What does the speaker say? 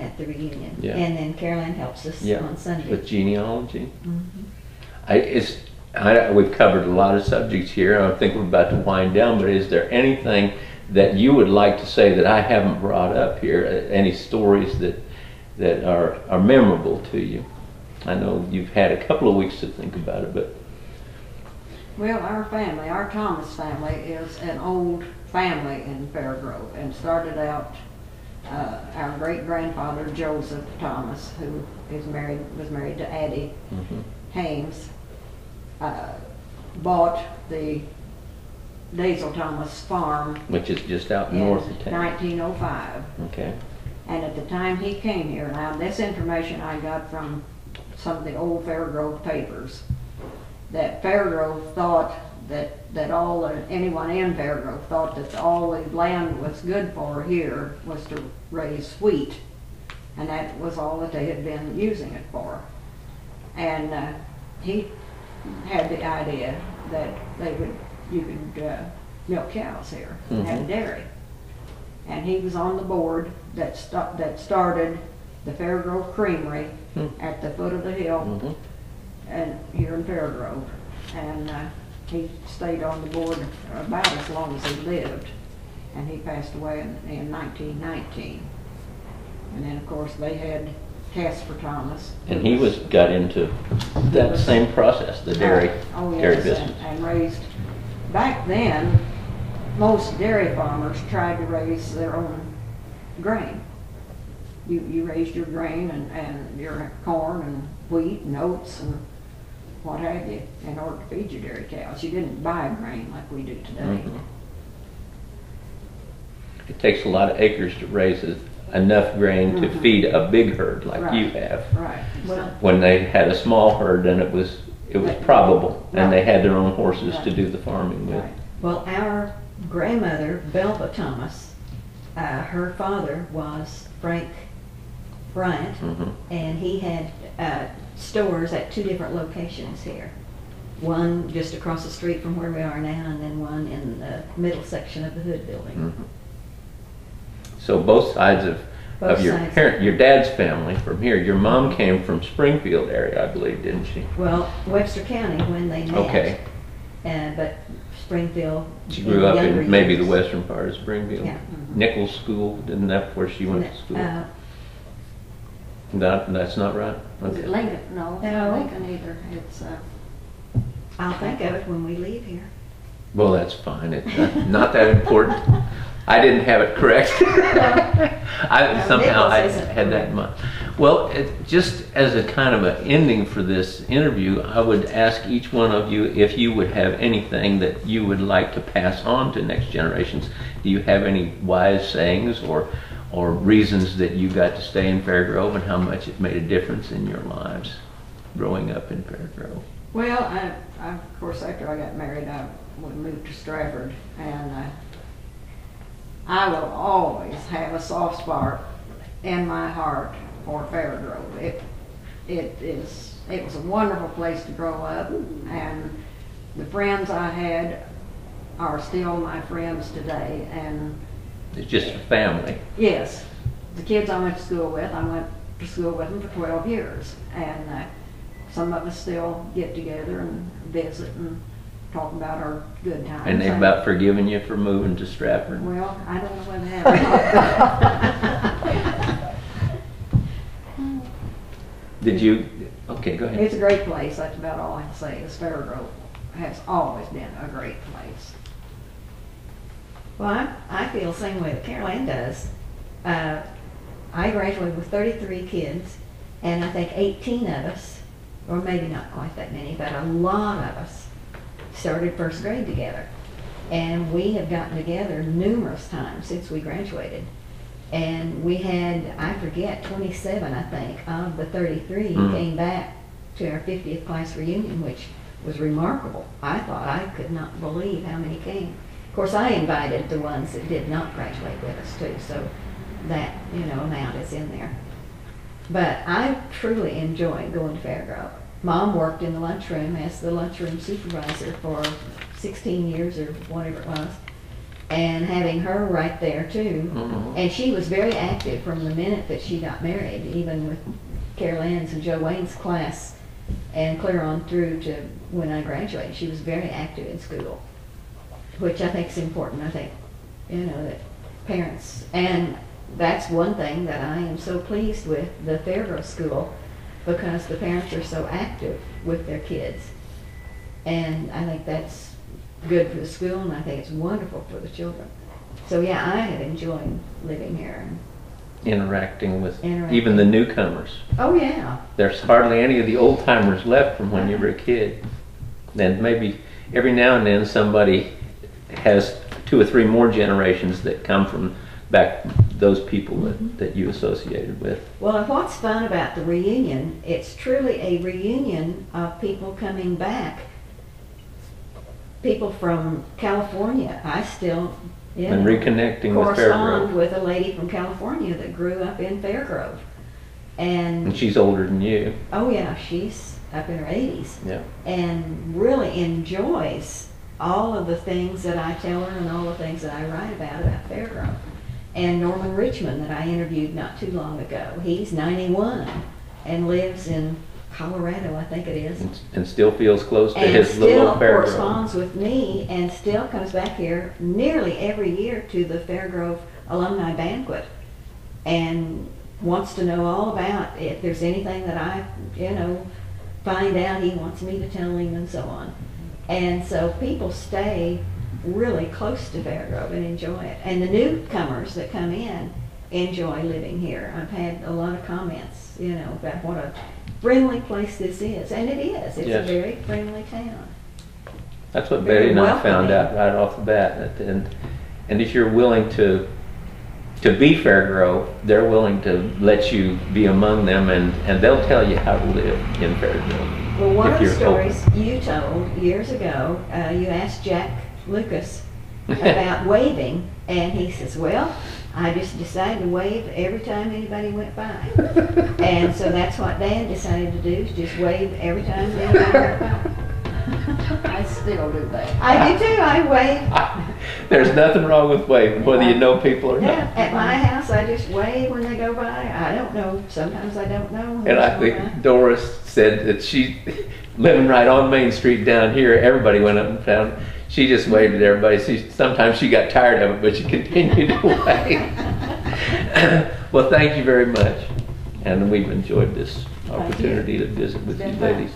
at the reunion. Yeah. And then Caroline helps us on Sunday. With genealogy. Mm-hmm. We've covered a lot of subjects here. I think we're about to wind down, but is there anything that you would like to say that I haven't brought up here? Any stories that are memorable to you? I know you've had a couple of weeks to think about it, but... Well, our family, our Thomas family, is an old family in Fairgrove, and started out, our great-grandfather Joseph Thomas, who was married to Addie Hames, bought the Daisel Thomas farm, which is just out north of town. 1905. Okay. And at the time he came here, now this information I got from some of the old Fairgrove papers, that Fairgrove thought that anyone in Fairgrove thought that all the land was good for here was to raise wheat, and that was all that they had been using it for. And he had the idea that you could milk cows here and have a dairy, and he was on the board that started the Fairgrove Creamery at the foot of the hill, and here in Fairgrove, and he stayed on the board about as long as he lived, and he passed away in 1919. And then of course they had Casper Thomas, and he got into that same process, the dairy business, and raised. Back then, most dairy farmers tried to raise their own grain. You raised your grain and your corn and wheat and oats and what have you in order to feed your dairy cows. You didn't buy grain like we do today. It takes a lot of acres to raise enough grain to feed a big herd like you have. Right. Well, when they had a small herd, then it was probable, and they had their own horses to do the farming with. Well, our grandmother, Belva Thomas, her father was Frank Bryant, and he had stores at 2 different locations here. One just across the street from where we are now, and then one in the middle section of the Hood building. So both sides of your dad's family from here. Your mom came from Springfield area, I believe, didn't she? Well, Webster County when they met. Okay. But Springfield. She grew up in maybe the western part of Springfield. Yeah. Nichols School, isn't that where she went to school? That's not right? Was it Lincoln? No, it's not Lincoln either. It's I'll think of it when we leave here. Well, that's fine. It's not that important. I didn't have it correct. Somehow I had that in mind. Well, just as a kind of an ending for this interview, I would ask each one of you if you would have anything that you would like to pass on to next generations. Do you have any wise sayings or reasons that you got to stay in Fairgrove and how much it made a difference in your lives growing up in Fairgrove? Well, of course, after I got married, we moved to Stratford, and I will always have a soft spot in my heart for Fairgrove. It was a wonderful place to grow up, and the friends I had are still my friends today. And it's just a family. Yes, the kids I went to school with, I went to school with them for 12 years, and some of us still get together and visit and talk about our good times. And they've about forgiven you for moving to Stratford? Well, I don't know whether they have. Did you? Okay, go ahead. It's a great place. That's about all I can say. Is Fairgrove has always been a great place. Well, I feel the same way that Caroline does. I graduated with 33 kids, and I think 18 of us, or maybe not quite that many, but a lot of us started first grade together. And we have gotten together numerous times since we graduated. And we had, I forget, 27, I think, of the 33 came back to our 50th class reunion, which was remarkable. I thought I could not believe how many came. Of course, I invited the ones that did not graduate with us too, so that, amount is in there. But I truly enjoyed going to Fairgrove. Mom worked in the lunchroom as the lunchroom supervisor for 16 years or whatever it was. and having her right there too. Mhm. And she was very active from the minute that she got married, even with Carol Ann's and Joe Wayne's class, and clear on through to when I graduated. She was very active in school, which I think is important. I think, that parents, and that's one thing that I am so pleased with the Fairgrove School, because the parents are so active with their kids. And I think that's good for the school, and I think it's wonderful for the children. So yeah, I have enjoyed living here. Interacting with Interacting. even the newcomers. Oh yeah. There's hardly any of the old timers left from when you were a kid. Then maybe every now and then somebody has 2 or 3 more generations that come from back, those people that you associated with. Well, and what's fun about the reunion, it's truly a reunion of people coming back. People from California. I still, And reconnecting with correspond Fairgrove. with a lady from California that grew up in Fairgrove. And And, she's older than you. oh yeah, she's up in her 80s. Yeah. And really enjoys all of the things that I tell her and all the things that I write about Fairgrove. And Norman Richmond, that I interviewed not too long ago, he's 91 and lives in Colorado, I think it is. And still feels close to And his little still Fairgrove. corresponds with me and still comes back here nearly every year to the Fairgrove Alumni Banquet and wants to know all about if there's anything that I, find out, he wants me to tell him and so on. And so people stay really close to Fairgrove and enjoy it. And the newcomers that come in enjoy living here. I've had a lot of comments, about what a friendly place this is. And it is. It's Yes. a very friendly town. That's what Very Betty and I found welcoming. out right off the bat. And if you're willing to be Fairgrove, they're willing to let you be among them, and they'll tell you how to live in Fairgrove. Well, one if of the you're stories you told years ago, you asked Jack Lucas about waving, and he says, well, I just decided to wave every time anybody went by. And so that's what Dan decided to do, is just wave every time anybody went by. I still do that. I do too, I wave. There's nothing wrong with waving, whether you know people or Yeah, not. at my house, I just wave when they go by. I don't know, sometimes I don't know. who's And I going think by. Doris said that she, living right on Main Street down here, everybody went up and found, she just waved at everybody. Sometimes she got tired of it, but she continued to wave. Well, thank you very much. And we've enjoyed this opportunity to visit with you It's been fun. ladies.